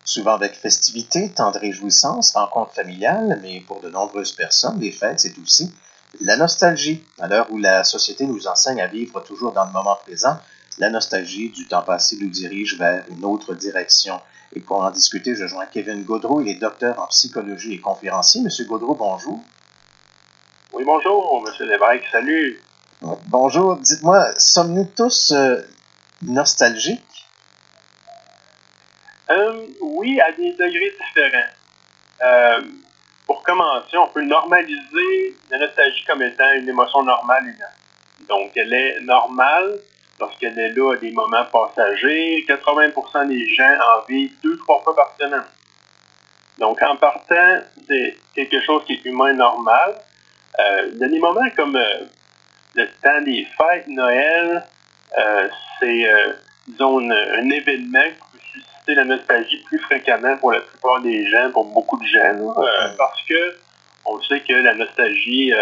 Souvent avec festivité, temps de réjouissance, rencontres familiales, mais pour de nombreuses personnes, les fêtes, c'est aussi la nostalgie. À l'heure où la société nous enseigne à vivre toujours dans le moment présent, la nostalgie du temps passé nous dirige vers une autre direction. Et pour en discuter, je joins Kevin Gaudreault, il est docteur en psychologie et conférencier. Monsieur Gaudreault, bonjour. Oui, bonjour, Monsieur Lévesque, salut. Bonjour, dites-moi, sommes-nous tous nostalgiques? Oui, à des degrés différents. Pour commencer, on peut normaliser la nostalgie comme étant une émotion normale humaine. Donc, elle est normale lorsqu'elle est là à des moments passagers. 80% des gens en vivent 2-3 fois par semaine. Donc, en partant, c'est quelque chose qui est humain normal. Dans des moments comme le temps des fêtes, Noël, c'est, disons, un événement qui peut susciter la nostalgie plus fréquemment pour la plupart des gens, pour beaucoup de gens, parce que on sait que la nostalgie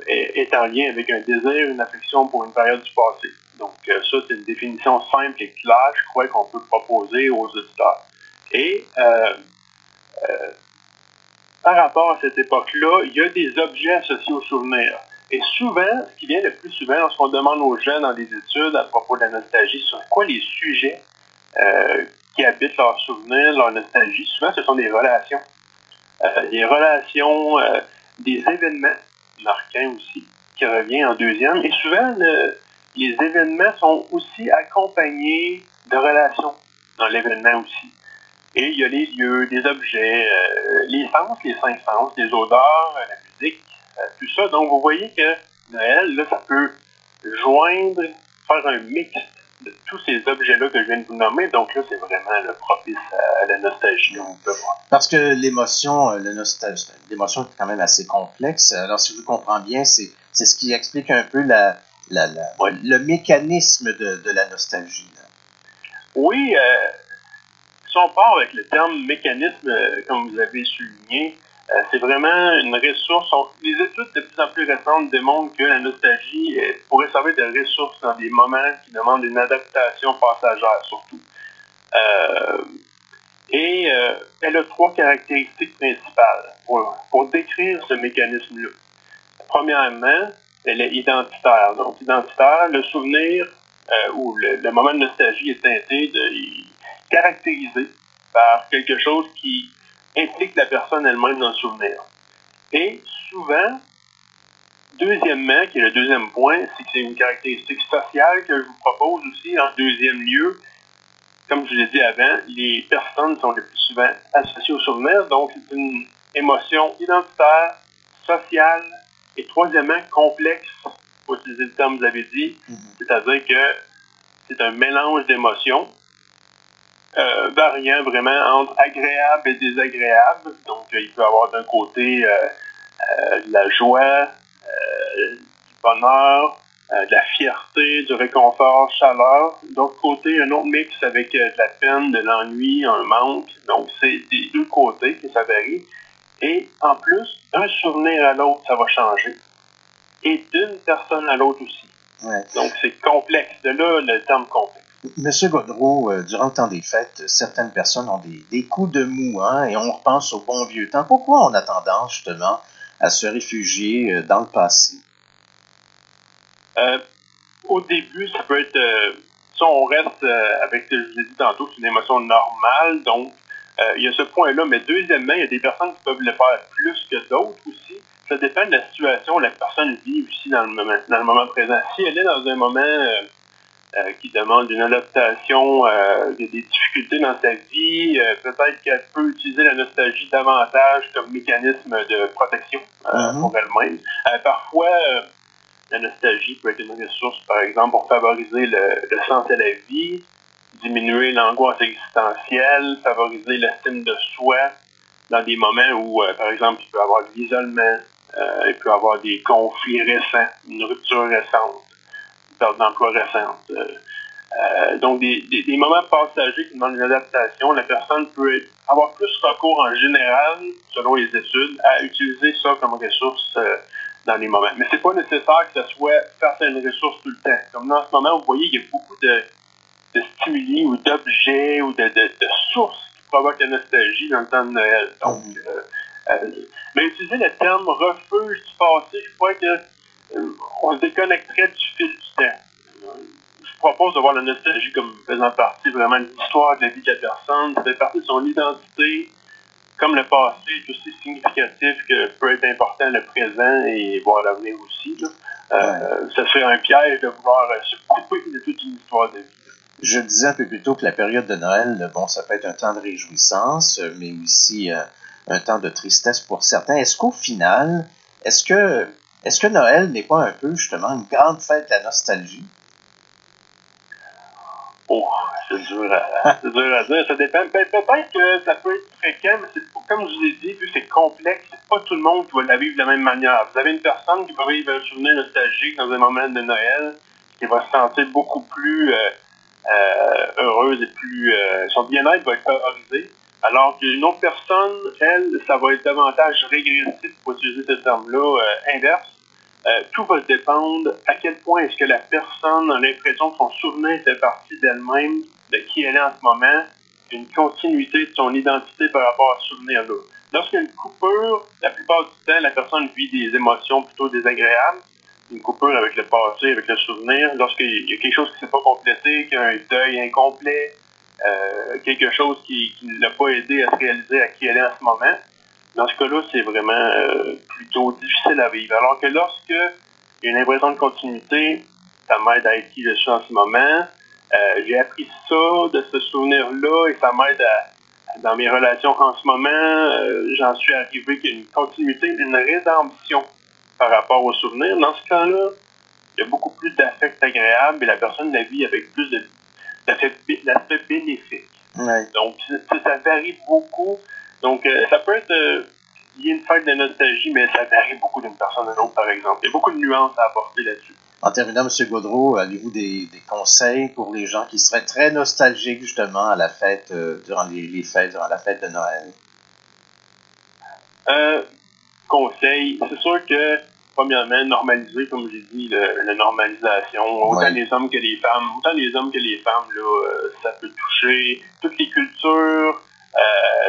est en lien avec un désir, une affection pour une période du passé. Donc, ça, c'est une définition simple et claire, je crois, qu'on peut proposer aux auditeurs. Et par rapport à cette époque-là, il y a des objets associés aux souvenirs. Et souvent, ce qui vient le plus souvent, lorsqu'on demande aux jeunes dans des études à propos de la nostalgie, sur quoi les sujets qui habitent leurs souvenirs, leur nostalgie, souvent ce sont des relations. Des relations, des événements marquants aussi, qui revient en deuxième. Et souvent, les événements sont aussi accompagnés de relations dans l'événement aussi. Et il y a les lieux, des objets, les sens, les 5 sens, les odeurs, la musique, tout ça. Donc, vous voyez que Noël, là, ça peut joindre, faire un mix de tous ces objets-là que je viens de vous nommer. Donc là, c'est vraiment le propice à la nostalgie, on peut voir. Parce que l'émotion, l'émotion est quand même assez complexe. Alors, si je vous comprends bien, c'est ce qui explique un peu le mécanisme de la nostalgie. Là. Oui, si on part avec le terme mécanisme, comme vous avez souligné, c'est vraiment une ressource. Les études de plus en plus récentes démontrent que la nostalgie pourrait servir de ressource dans des moments qui demandent une adaptation passagère, surtout. Et elle a 3 caractéristiques principales pour décrire ce mécanisme-là. Premièrement, elle est identitaire. Donc, identitaire, le souvenir ou le moment de nostalgie est teinté caractérisé par quelque chose qui implique la personne elle-même dans le souvenir. Et souvent, deuxièmement, qui est le deuxième point, c'est que c'est une caractéristique sociale que je vous propose aussi en deuxième lieu. Comme je l'ai dit avant, les personnes sont le plus souvent associées au souvenir, donc c'est une émotion identitaire, sociale et troisièmement, complexe, pour utiliser le terme que vous avez dit, c'est-à-dire que c'est un mélange d'émotions variant vraiment entre agréable et désagréable. Donc, il peut y avoir d'un côté de la joie, du bonheur, de la fierté, du réconfort, chaleur. D'autre côté, un autre mix avec de la peine, de l'ennui, un manque. Donc, c'est des deux côtés que ça varie. Et en plus, d'un souvenir à l'autre, ça va changer. Et d'une personne à l'autre aussi. Ouais. Donc, c'est complexe. De là, le terme complexe. Monsieur Gaudreault, durant le temps des fêtes, certaines personnes ont des coups de mou, hein, et on repense au bon vieux temps. Pourquoi on a tendance, justement, à se réfugier dans le passé? Au début, ça peut être... si on reste avec ce que je vous ai dit tantôt, c'est une émotion normale, donc il y a ce point-là. Mais deuxièmement, il y a des personnes qui peuvent le faire plus que d'autres aussi. Ça dépend de la situation où la personne vit aussi dans le moment présent. Si elle est dans un moment qui demande une adaptation, il y a des difficultés dans sa vie, peut-être qu'elle peut utiliser la nostalgie davantage comme mécanisme de protection pour elle-même. Parfois, la nostalgie peut être une ressource, par exemple, pour favoriser le sens à la vie, diminuer l'angoisse existentielle, favoriser l'estime de soi dans des moments où, par exemple, il peut y avoir de l'isolement, il peut y avoir des conflits récents, une rupture récente, une perte d'emploi récente. Donc, des moments passagers qui demandent une adaptation, la personne peut avoir plus recours en général, selon les études, à utiliser ça comme ressource dans les moments. Mais c'est pas nécessaire que ce soit face à une ressource tout le temps. Comme dans ce moment, vous voyez, il y a beaucoup de stimuli ou d'objets ou de sources qui provoque la nostalgie dans le temps de Noël. Donc, mais utiliser le terme refuge du passé, je crois que on se déconnecterait du fil du temps. Je propose de voir la nostalgie comme faisant partie vraiment de l'histoire de la vie de la personne, ça fait partie de son identité. Comme le passé est aussi significatif que peut être important le présent et voir l'avenir aussi. Ça serait un piège de vouloir se couper de toute une histoire de vie. Je disais un peu plus tôt que la période de Noël, bon, ça peut être un temps de réjouissance, mais aussi un temps de tristesse pour certains. Est-ce qu'au final, est-ce que Noël n'est pas un peu justement une grande fête de la nostalgie? Oh, c'est dur à dire. Ça dépend. Peut-être que ça peut être fréquent, mais comme je vous ai dit, vu que c'est complexe, c'est pas tout le monde qui va la vivre de la même manière. Vous avez une personne qui va vivre un souvenir nostalgique dans un moment de Noël, qui va se sentir beaucoup plus heureuse et plus... son bien-être va être favorisé. Alors qu'une autre personne, elle, ça va être davantage régressif, pour utiliser ce terme-là, inverse. Tout va dépendre à quel point est-ce que la personne a l'impression que son souvenir fait partie d'elle-même, de qui elle est en ce moment, une continuité de son identité par rapport à ce souvenir-là. Lorsqu'il y a une coupure, la plupart du temps, la personne vit des émotions plutôt désagréables, une coupure avec le passé, avec le souvenir. Lorsqu'il y a quelque chose qui ne s'est pas complété, qu'il y a un deuil incomplet, quelque chose qui ne l'a pas aidé à se réaliser à qui elle est en ce moment, dans ce cas-là, c'est vraiment plutôt difficile à vivre. Alors que lorsque il y a une impression de continuité, ça m'aide à être qui je suis en ce moment. J'ai appris ça de ce souvenir-là et ça m'aide dans mes relations en ce moment. J'en suis arrivé qu'il y a une continuité, une rédemption par rapport au souvenir. Dans ce cas-là, il y a beaucoup plus d'affect agréable et la personne la vit avec plus d'aspect bénéfique. Ouais. Donc, ça varie beaucoup. Donc, ça peut être lié à une fête de nostalgie, mais ça varie beaucoup d'une personne à l'autre, par exemple. Il y a beaucoup de nuances à apporter là-dessus. En terminant, M. Gaudreau, avez-vous des conseils pour les gens qui seraient très nostalgiques, justement, à la fête, durant les fêtes, durant la fête de Noël? Conseils, c'est sûr que, premièrement, normaliser, comme j'ai dit, la normalisation, autant les hommes que les femmes, là, ça peut toucher toutes les cultures,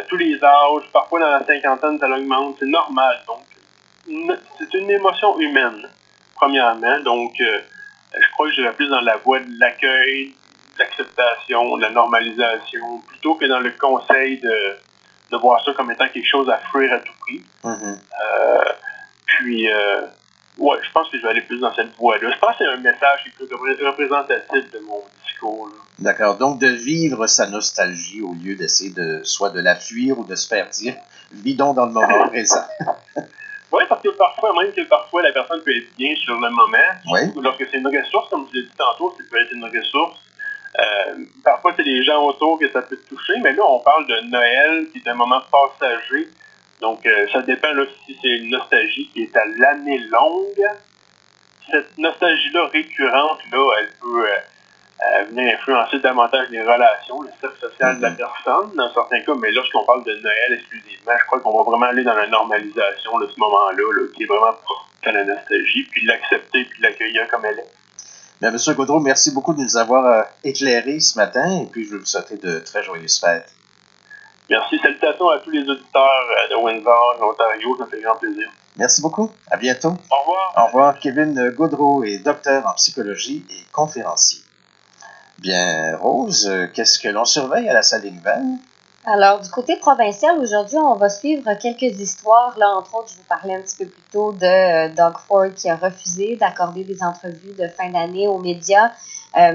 tous les âges, parfois dans la cinquantaine, ça augmente, c'est normal. Donc, c'est une émotion humaine, premièrement. Donc, je crois que je vais plus dans la voie de l'accueil, de l'acceptation, de la normalisation, plutôt que dans le conseil de voir ça comme étant quelque chose à fuir à tout prix. Ouais, je pense que je vais aller plus dans cette voie-là. Je pense que c'est un message qui est plus représentatif de mon discours. Là. D'accord. Donc, de vivre sa nostalgie au lieu d'essayer soit de la fuir ou de se faire dire « vivons dans le moment présent ». Oui, parce que parfois, la personne peut être bien sur le moment. Oui. Lorsque c'est une ressource, comme je l'ai dit tantôt, ça peut être une ressource. Parfois, c'est les gens autour que ça peut toucher, mais là, on parle de Noël, qui est un moment passager. Donc, ça dépend là, si c'est une nostalgie qui est à l'année longue. Cette nostalgie-là récurrente, là, elle peut venir influencer davantage les relations, le cercle social de la personne, dans certains cas. Mais lorsqu'on parle de Noël exclusivement, je crois qu'on va vraiment aller dans la normalisation de ce moment-là, là, qui est vraiment propre à la nostalgie, puis l'accepter, puis l'accueillir comme elle est. Bien, M. Gaudreau, merci beaucoup de nous avoir éclairés ce matin, et puis je vais vous souhaiter de très joyeuses fêtes. Merci. Salutations à tous les auditeurs de Windsor, l'Ontario. Ça fait grand plaisir. Merci beaucoup. À bientôt. Au revoir. Au revoir. Kevin Gaudreau est docteur en psychologie et conférencier. Bien, Rose, qu'est-ce que l'on surveille à la salle des nouvelles? Alors, du côté provincial, aujourd'hui, on va suivre quelques histoires. Là, entre autres, je vous parlais un petit peu plus tôt de Doug Ford qui a refusé d'accorder des entrevues de fin d'année aux médias.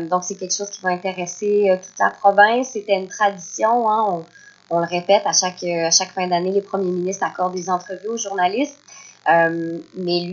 Donc, c'est quelque chose qui va intéresser toute la province. C'était une tradition, hein. On le répète, à chaque fin d'année, les premiers ministres accordent des entrevues aux journalistes. Mais lui,